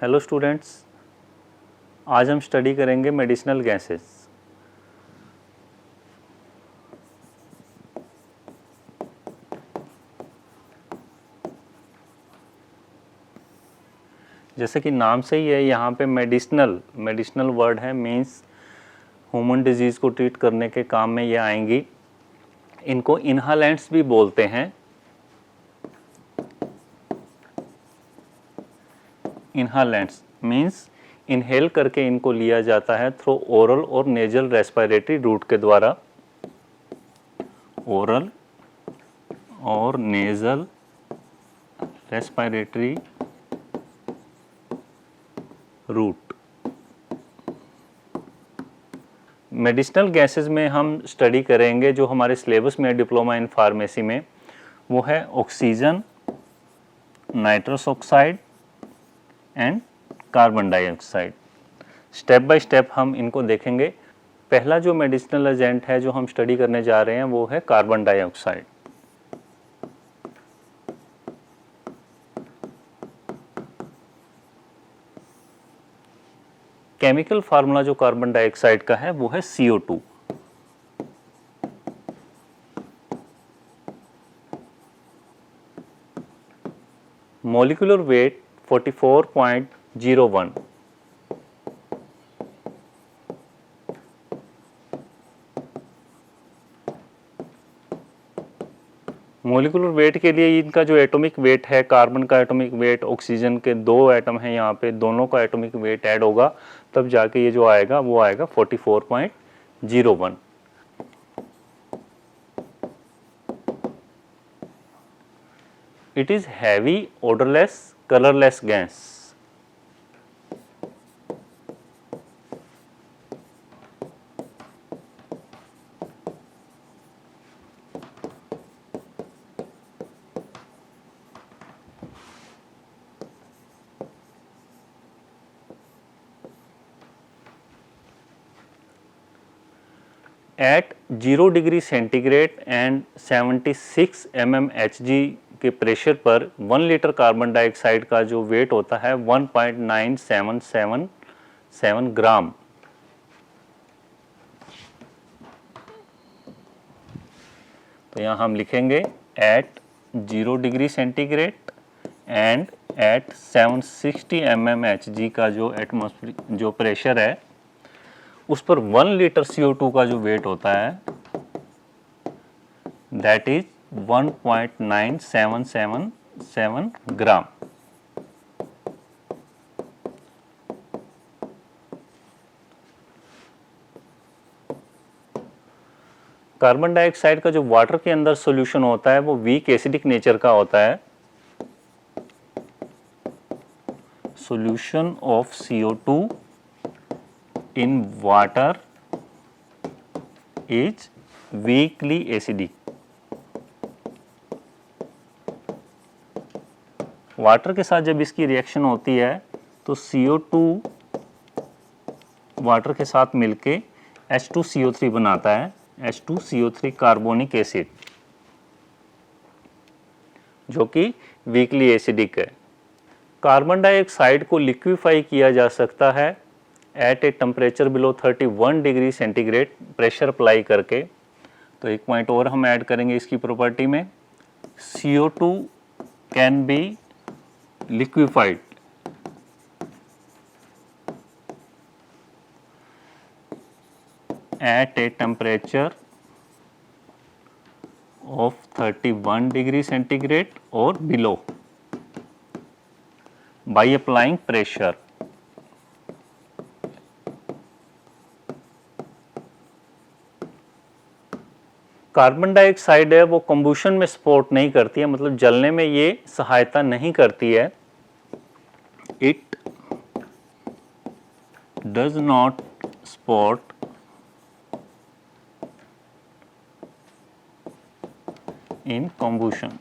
Hello students, आज हम study करेंगे मेडिसिनल गैसेस। जैसे कि नाम से ही है, यहाँ पे मेडिसिनल वर्ड है, मीन्स ह्यूमन डिजीज़ को ट्रीट करने के काम में ये आएंगी। इनको इनहालेंट्स भी बोलते हैं। इनहालेंट्स मीन्स इनहेल करके इनको लिया जाता है थ्रू ओरल और नेजल रेस्पिरेटरी रूट के द्वारा। ओरल और nasal respiratory route. Medicinal gases में हम स्टडी करेंगे जो हमारे सिलेबस में डिप्लोमा इन फार्मेसी में, वो है oxygen, nitrous oxide and carbon dioxide. Step by step हम इनको देखेंगे। पहला जो मेडिसिनल एजेंट है जो हम स्टडी करने जा रहे हैं वो है कार्बन डाइऑक्साइड। केमिकल फार्मूला जो कार्बन डाइऑक्साइड का है वो है CO2। Molecular weight 44.01। Molecular weight के लिए इनका जो एटॉमिक वेट है, कार्बन का एटॉमिक वेट, ऑक्सीजन के 2 एटम हैं यहाँ पे, दोनों का एटॉमिक वेट ऐड होगा तब जाके ये जो आएगा वो आएगा 44.01। It is heavy, odorless, colorless गैस। At 0 degree centigrade and 76 mmHg के प्रेशर पर 1 लीटर कार्बन डाइऑक्साइड का जो वेट होता है 1.9777 ग्राम। तो यहाँ हम लिखेंगे at 0 degree centigrade and at 760 mmHg का जो एटमॉस्फेरिक जो प्रेशर है उस पर 1 लीटर CO2 का जो वेट होता है that is 1.9777 gram. Carbon dioxide का जो वाटर के अंदर सॉल्यूशन होता है वो वीक एसिडिक नेचर का होता है। Solution of CO2 in water is weakly acidic। Water के साथ जब इसकी रिएक्शन होती है तो CO2 वाटर के साथ मिलके H2CO3 बनाता है, H2CO3 कार्बोनिक एसिड, जो कि वीकली एसिडिक है। कार्बन डाइऑक्साइड को लिक्विफाई किया जा सकता है at a temperature below 31 degree centigrade pressure apply करके। तो एक पॉइंट और हम ऐड करेंगे इसकी प्रॉपर्टी में, CO2 can be liquefied at a temperature of 31 degree centigrade और below by applying pressure. Carbon dioxide है वो कंबूशन में सपोर्ट नहीं करती है, मतलब जलने में ये सहायता नहीं करती है। It does not support in combustion.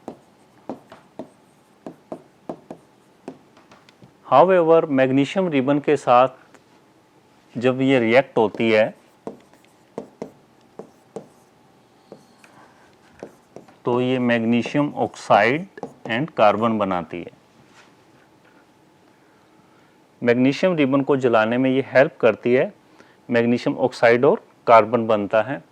However magnesium ribbon के साथ जब ये रिएक्ट होती है तो ये मैग्नीशियम ऑक्साइड एंड कार्बन बनाती है। मैग्नीशियम रिबन को जलाने में ये हेल्प करती है, मैग्नीशियम ऑक्साइड और कार्बन बनता है।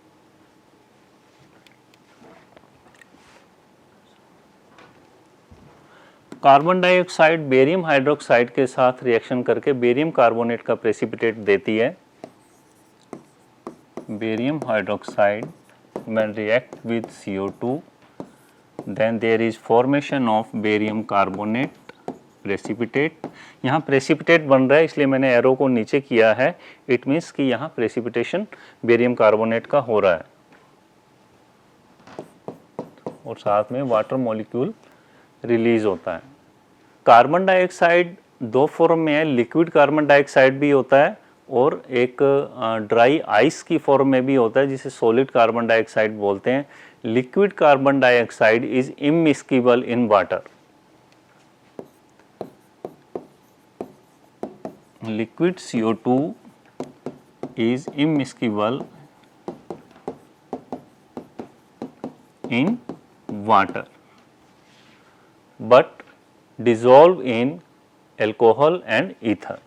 कार्बन डाइऑक्साइड बेरियम हाइड्रोक्साइड के साथ रिएक्शन करके बेरियम कार्बोनेट का प्रेसिपिटेट देती है। Barium hydroxide when react with CO2 then there is formation of barium carbonate precipitate। यहाँ precipitate बन रहा है इसलिए मैंने एरो को नीचे किया है, इट मीन्स कि यहाँ precipitation बेरियम कार्बोनेट का हो रहा है और साथ में वाटर मॉलिक्यूल रिलीज होता है। कार्बन डाइऑक्साइड दो फॉर्म में है, लिक्विड कार्बन डाइऑक्साइड भी होता है और एक ड्राई आइस की फॉर्म में भी होता है जिसे सॉलिड कार्बन डाइऑक्साइड बोलते हैं। Liquid carbon dioxide is immiscible in water. Liquid CO2 is immiscible in water but dissolve in alcohol and ether।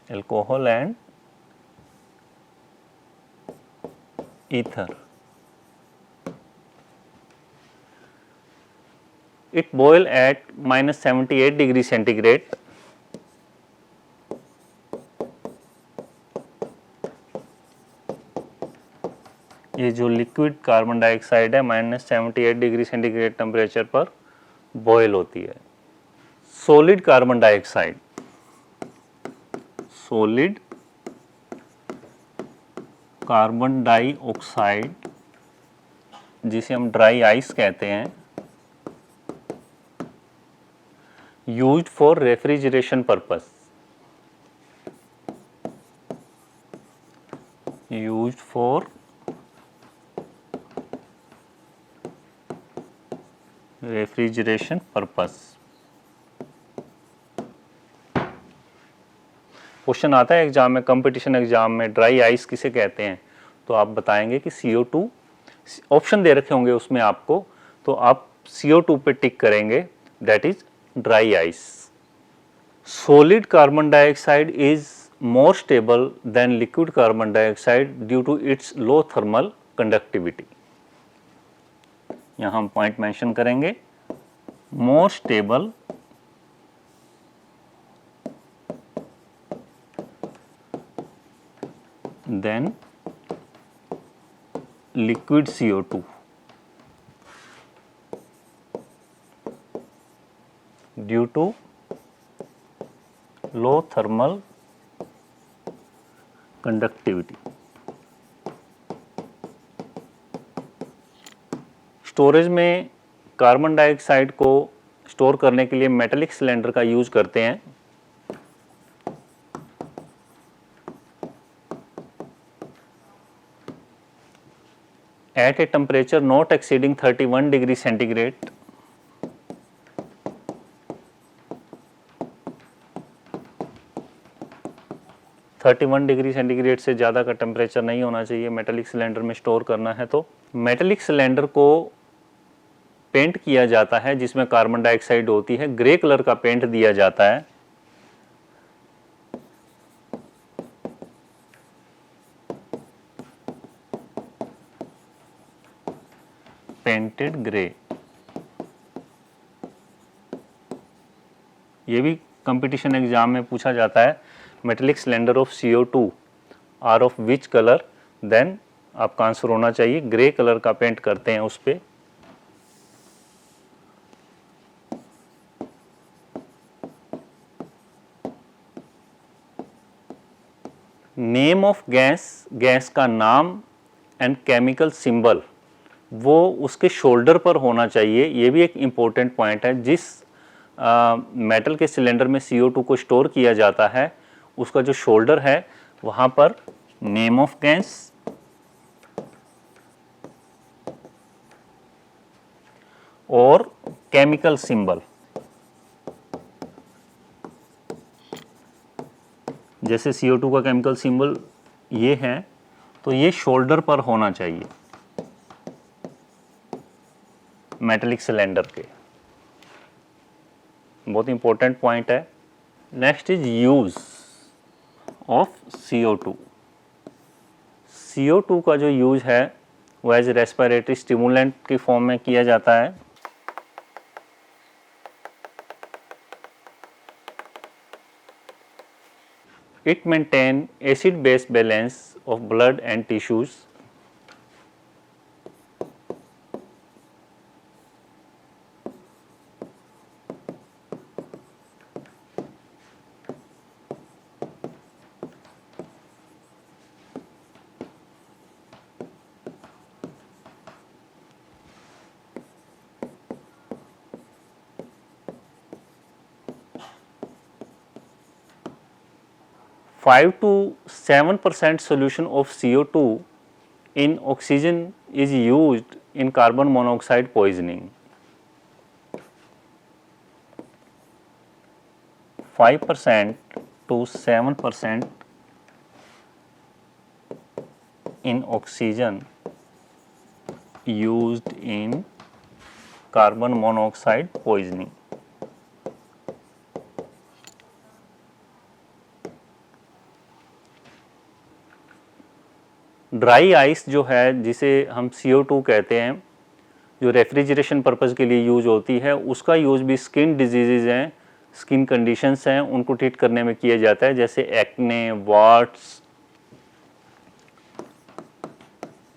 alcohol and ether। It boil at -78 degree centigrade. ये जो liquid carbon dioxide है -78 degree centigrade temperature पर boil होती है। Solid carbon dioxide, solid carbon dioxide जिसे हम dry ice कहते हैं, used for refrigeration purpose, used for refrigeration purpose. Question आता है एग्जाम में, कंपटीशन एग्जाम में, ड्राई आइस किसे कहते हैं, तो आप बताएंगे कि CO2, ऑप्शन दे रखे होंगे उसमें आपको, तो आप CO2 पे टिक करेंगे, that is dry ice. Solid carbon dioxide is more stable than liquid carbon dioxide due to its low thermal conductivity. यहाँ हम पॉइंट मेंशन करेंगे, more stable than liquid CO2 due to low thermal conductivity. Storage में carbon dioxide को store करने के लिए metallic cylinder का use करते हैं। At a temperature not exceeding 31 degree centigrade, degree centigrade से ज़्यादा का टेम्परेचर नहीं होना चाहिए मेटालिक सिलेंडर में स्टोर करना है। तो मेटालिक सिलेंडर को पेंट किया जाता है जिसमें कार्बन डाइऑक्साइड होती है, ग्रे कलर का पेंट दिया जाता है। Painted grey. ये भी कंपटीशन एग्जाम में पूछा जाता है, metallic cylinder of CO2 are of which colour, then आपका आंसर होना चाहिए ग्रे कलर का पेंट करते हैं उस पे। नेम ऑफ गैस, गैस का नाम एंड केमिकल सिंबल वो उसके शोल्डर पर होना चाहिए। ये भी एक इम्पोर्टेंट पॉइंट है। जिस मेटल के सिलेंडर में CO2 को स्टोर किया जाता है उसका जो शोल्डर है वहाँ पर नेम ऑफ गैस और केमिकल सिंबल, जैसे CO2 का केमिकल सिंबल ये है तो ये शोल्डर पर होना चाहिए। मेटेलिक सिलेंडर के। बहुत इंपॉर्टेंट पॉइंट है। Next is use of CO2। CO2 का जो यूज है वो एज रेस्पिरेटरी स्टिमुलेंट की फॉर्म में किया जाता है। It maintain acid-base balance of blood and tissues. Five to 7% solution of CO2 in oxygen is used in carbon monoxide poisoning. 5% to 7% in oxygen used in carbon monoxide poisoning. Dry ice जो है जिसे हम CO2 कहते हैं, जो refrigeration purpose के लिए use होती है, उसका यूज भी स्किन डिजीज़ हैं, स्किन कंडीशंस हैं, उनको ट्रीट करने में किया जाता है, जैसे acne, वार्ट्स,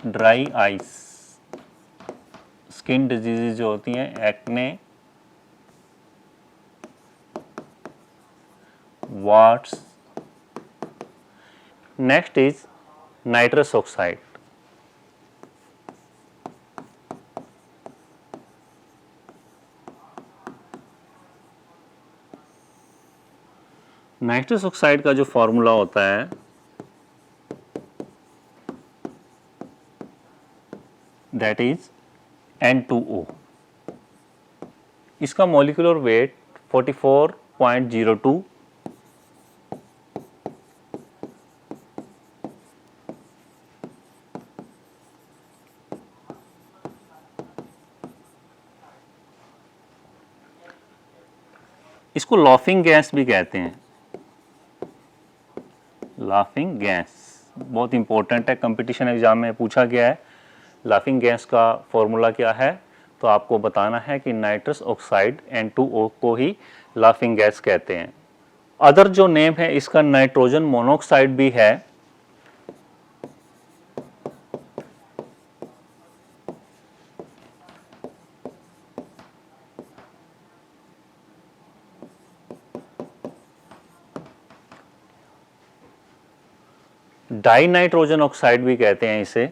dry ice. Skin disease जो होती हैं, acne, वार्ट्स। Next is nitrous oxide. Nitrous oxide का जो फॉर्मूला होता है दैट इज N2O। इसका मॉलिक्यूलर वेट 44.02। इसको लाफिंग गैस भी कहते हैं। लाफिंग गैस बहुत इंपॉर्टेंट है, कंपटीशन एग्जाम में पूछा गया है। लाफिंग गैस का फॉर्मूला क्या है, तो आपको बताना है कि नाइट्रस ऑक्साइड N2O को ही लाफिंग गैस कहते हैं। अदर जो नेम है इसका नाइट्रोजन मोनोऑक्साइड भी है। डाई नाइट्रोजन ऑक्साइड भी कहते हैं इसे।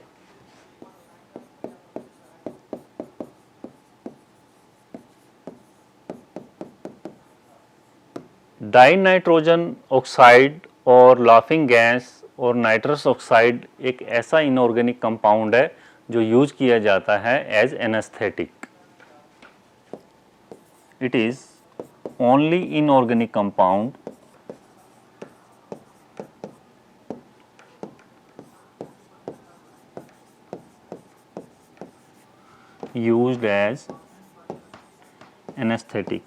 डाई नाइट्रोजन ऑक्साइड और लाफिंग गैस और नाइट्रस ऑक्साइड एक ऐसा इनऑर्गेनिक कंपाउंड है जो यूज किया जाता है as anaesthetic. It is only inorganic compound used as anesthetic।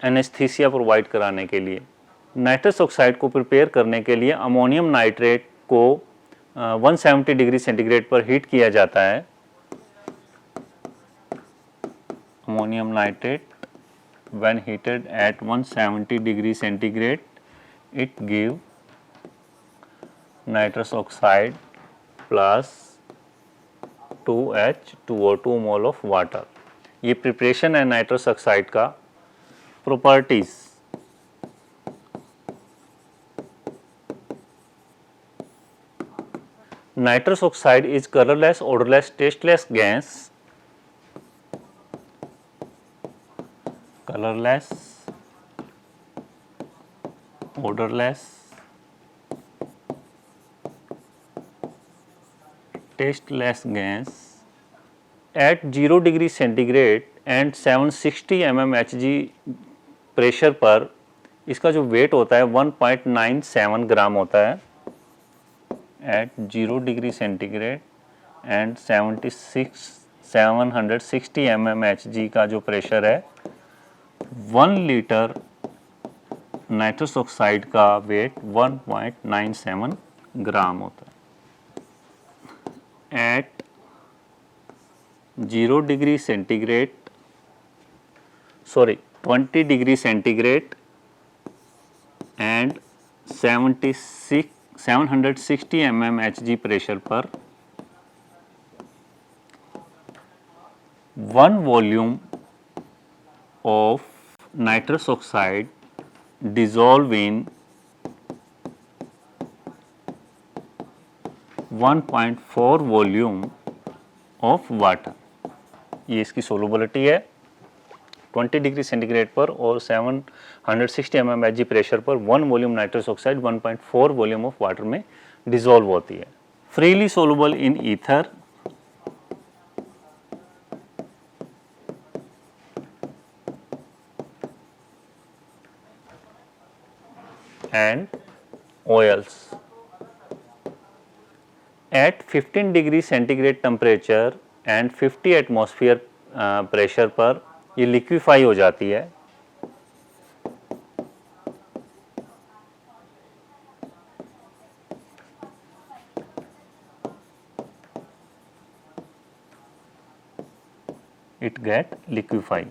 Anaesthesia provide कराने के लिए। नाइट्रस ऑक्साइड को प्रिपेयर करने के लिए अमोनियम नाइट्रेट को 170 डिग्री सेंटीग्रेड पर हीट किया जाता है। Ammonium nitrate when heated at 170 degree centigrade it give nitrous oxide plus 2H2O2 mole of water. ये प्रिपरेशन है नाइट्रस ऑक्साइड का। Properties, nitrous oxide is colourless, odorless, tasteless gas। Colourless, odorless, tasteless gas at 0 degree centigrade and 760 mmHg pressure पर इसका जो wait होता है 1.97 gram होता है। at 0 degree centigrade and 760 mmHg का जो प्रेशर है, 1 लीटर नाइट्रस ऑक्साइड का वेट 1.97 ग्राम होता है। At 0 degree centigrade 20 degree centigrade and 760 mmHg pressure पर 1 volume of nitrous oxide dissolve in 1.4 volume of water. ये इसकी सोलबिलिटी है 20 डिग्री सेंटीग्रेड पर और 760 mmHg प्रेशर पर 1 volume nitrous oxide 1.4 volume of water में डिसॉल्व होती है। Freely soluble in ether and oils at 15 degree centigrade temperature and 50 atmosphere pressure पर ये लिक्विफाई हो जाती है। It get liquefied.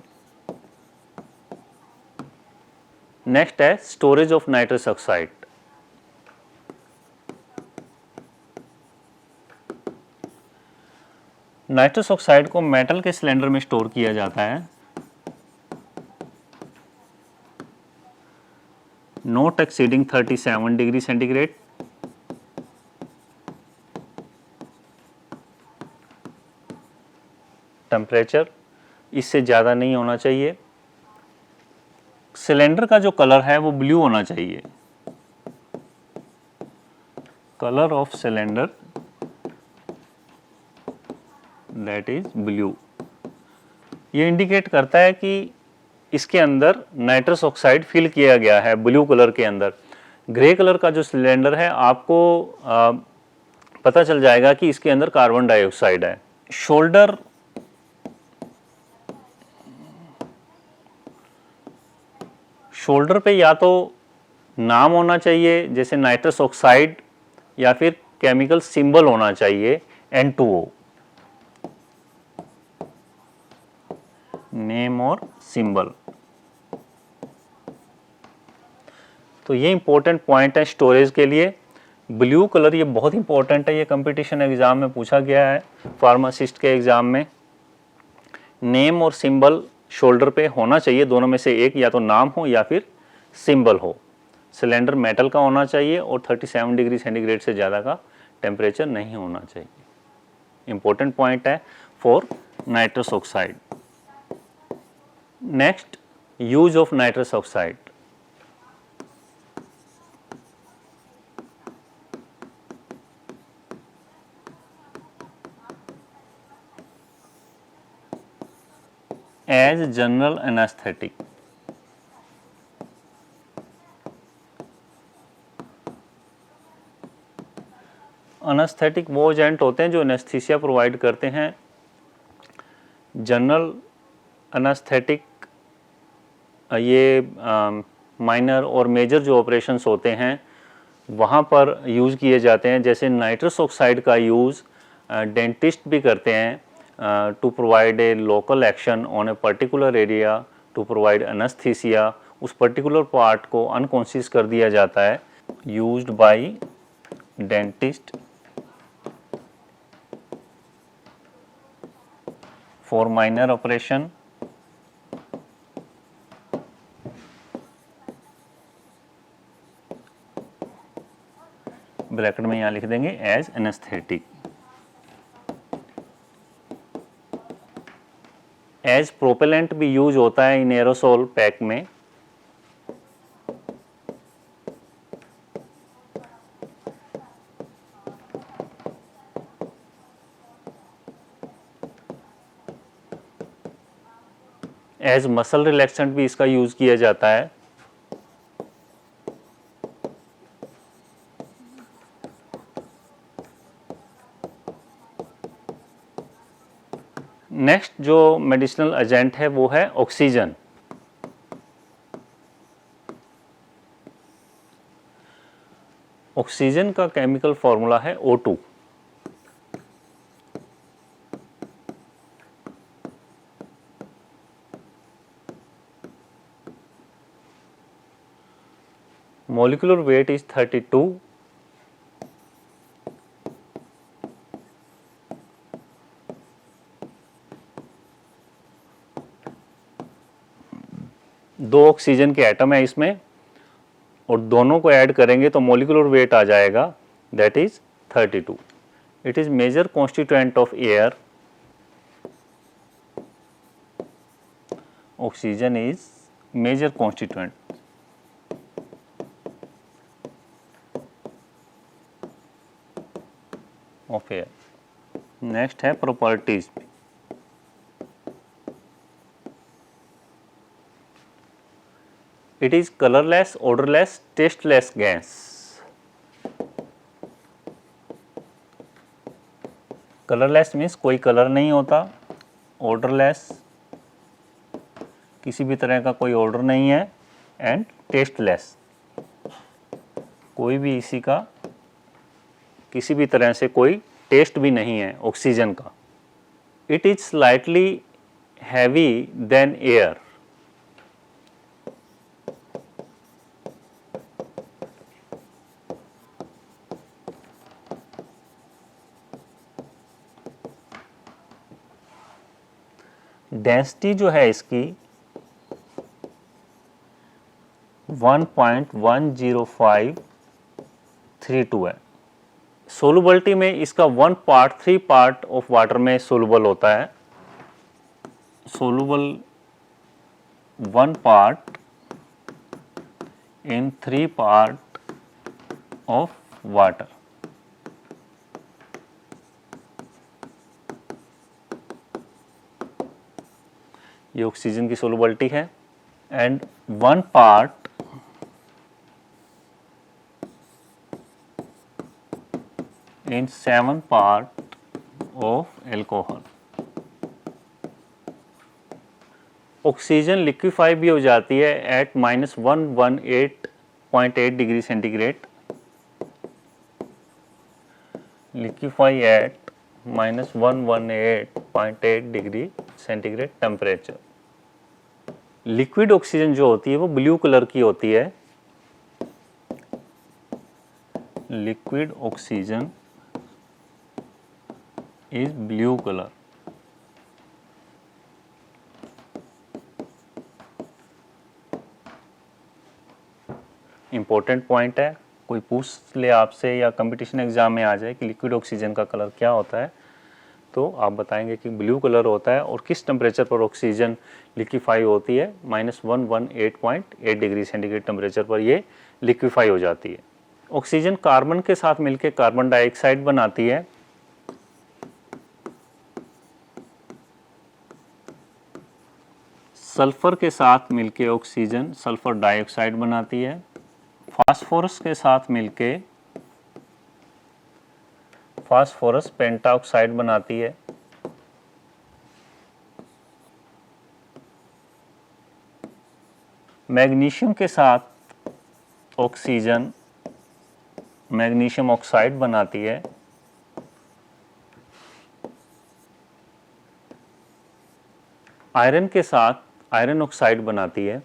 नेक्स्ट है storage of nitrous oxide. Nitrous oxide को मेटल के सिलेंडर में स्टोर किया जाता है। Not exceeding 37 degree centigrade. Temperature इससे ज़्यादा नहीं होना चाहिए। सिलेंडर का जो कलर है वो ब्लू होना चाहिए। Colour of cylinder that is blue. ये इंडिकेट करता है कि इसके अंदर नाइट्रस ऑक्साइड फिल किया गया है ब्लू कलर के अंदर। ग्रे कलर का जो सिलेंडर है आपको पता चल जाएगा कि इसके अंदर कार्बन डाइऑक्साइड है। शोल्डर पे या तो नाम होना चाहिए जैसे नाइट्रस ऑक्साइड या फिर केमिकल सिंबल होना चाहिए N2O, नेम और सिंबल। तो ये इंपॉर्टेंट पॉइंट है स्टोरेज के लिए। ब्लू कलर ये बहुत इंपॉर्टेंट है, ये कंपटीशन एग्जाम में पूछा गया है, फार्मासिस्ट के एग्जाम में। नेम और सिंबल शोल्डर पे होना चाहिए, दोनों में से एक, या तो नाम हो या फिर सिंबल हो। सिलेंडर मेटल का होना चाहिए और 37 डिग्री सेंटीग्रेड से ज़्यादा का टेम्परेचर नहीं होना चाहिए। इंपॉर्टेंट पॉइंट है for nitrous oxide. Next, use of nitrous oxide. As general anaesthetic. Anaesthetic वो एजेंट होते हैं जो एनेस्थीसिया प्रोवाइड करते हैं। जनरल एनेस्थेटिक ये माइनर और मेजर जो ऑपरेशंस होते हैं वहाँ पर यूज़ किए जाते हैं। जैसे नाइट्रस ऑक्साइड का यूज़ डेंटिस्ट भी करते हैं to provide a local action on a particular area to provide anaesthesia. उस पर्टिकुलर पार्ट को अनकॉन्शियस कर दिया जाता है। Used by dentist for minor operation. Bracket में यहाँ लिख देंगे एज एनेस्थेटिक। एज प्रोपेलेंट भी यूज होता है इन एरोसोल पैक में। एज मसल रिलैक्सेंट भी इसका यूज किया जाता है। नेक्स्ट जो मेडिसिनल एजेंट है वो है ऑक्सीजन। ऑक्सीजन का केमिकल फॉर्मूला है O2। Molecular weight is 32। दो ऑक्सीजन के एटम है इसमें और दोनों को ऐड करेंगे तो मॉलिक्यूलर वेट आ जाएगा that is 32। It is major constituent of air. Oxygen is major constituent of air. Next है properties. It is colourless, odorless, tasteless gas. Colourless means कोई कलर नहीं होता, odorless किसी भी तरह का कोई ऑर्डर नहीं है, एंड टेस्टलेस कोई भी इसी का किसी भी तरह से कोई टेस्ट भी नहीं है ऑक्सीजन का। It is slightly heavy than air. Density जो है इसकी 1.10532 है। सोलुबिलिटी में इसका 1 पार्ट 3 पार्ट ऑफ वाटर में सोलुबल होता है। Soluble 1 part in 3 part of water. ये ऑक्सीजन की सोलुबिलिटी है। And 1 part in 7 part of alcohol. Oxygen liquefy भी हो जाती है at -118.8 degree centigrade. Liquefy at -118.8 degree centigrade temperature. Liquid oxygen जो होती है वो ब्लू कलर की होती है। Liquid oxygen is blue colour. Important point है, कोई पूछ ले आपसे या कंपटीशन एग्जाम में आ जाए कि लिक्विड ऑक्सीजन का कलर क्या होता है, तो आप बताएंगे कि ब्लू कलर होता है। और किस टेम्परेचर पर ऑक्सीजन लिक्विफाई होती है? -118.8 डिग्री सेंटीग्रेड टेम्परेचर पर ये लिक्विफाई हो जाती है। ऑक्सीजन कार्बन के साथ मिलकर कार्बन डाइऑक्साइड बनाती है। सल्फर के साथ मिलकर ऑक्सीजन सल्फर डाइऑक्साइड बनाती है। फास्फोरस के साथ मिलके फास्फोरस पेंटाऑक्साइड बनाती है। मैग्नीशियम के साथ ऑक्सीजन मैग्नीशियम ऑक्साइड बनाती है। आयरन के साथ आयरन ऑक्साइड बनाती है।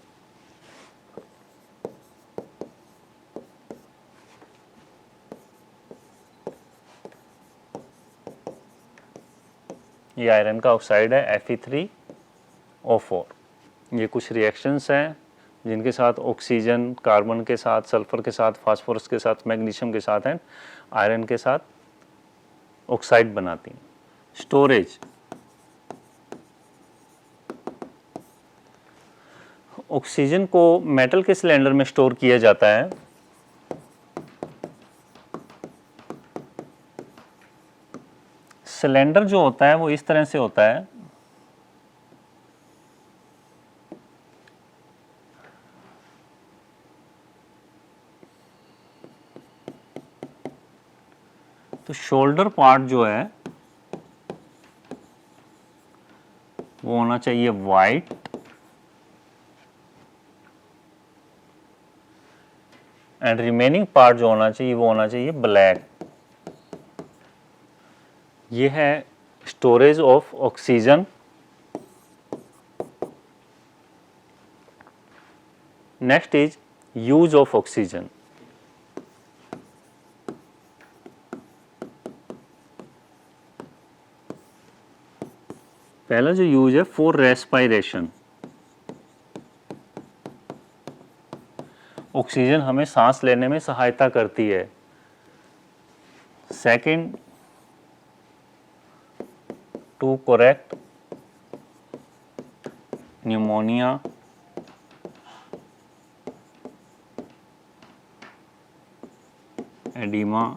ये आयरन का ऑक्साइड है Fe3O4। ये कुछ रिएक्शंस हैं जिनके साथ ऑक्सीजन कार्बन के साथ, सल्फर के साथ, फास्फोरस के साथ, मैग्नीशियम के साथ एंड आयरन के साथ ऑक्साइड बनाती हैं। स्टोरेज। ऑक्सीजन को मेटल के सिलेंडर में स्टोर किया जाता है। सिलेंडर जो होता है वो इस तरह से होता है। तो शोल्डर पार्ट जो है होना चाहिए वाइट, एंड रिमेनिंग पार्ट जो होना चाहिए वो होना चाहिए ब्लैक। ये है storage of oxygen. Next is use of oxygen. पहला जो यूज है फॉर रेस्पिरेशन, ऑक्सीजन हमें सांस लेने में सहायता करती है। Second, to correct pneumonia, oedema,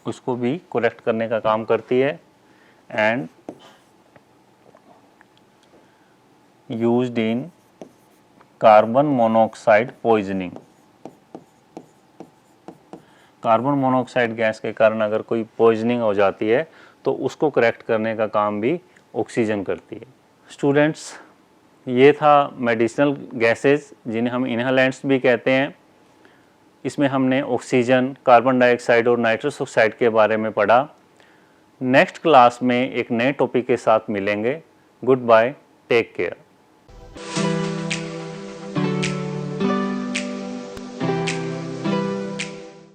उसको भी करेक्ट करने का काम करती है। And used in carbon monoxide poisoning, carbon monoxide gas के कारण अगर कोई पॉइजनिंग हो जाती है तो उसको करेक्ट करने का काम भी ऑक्सीजन करती है। स्टूडेंट्स, ये था मेडिसिनल गैसेस जिन्हें हम इनहेलेंट्स भी कहते हैं। इसमें हमने ऑक्सीजन, कार्बन डाइऑक्साइड और नाइट्रस ऑक्साइड के बारे में पढ़ा। नेक्स्ट क्लास में एक नए टॉपिक के साथ मिलेंगे। Good bye, take care.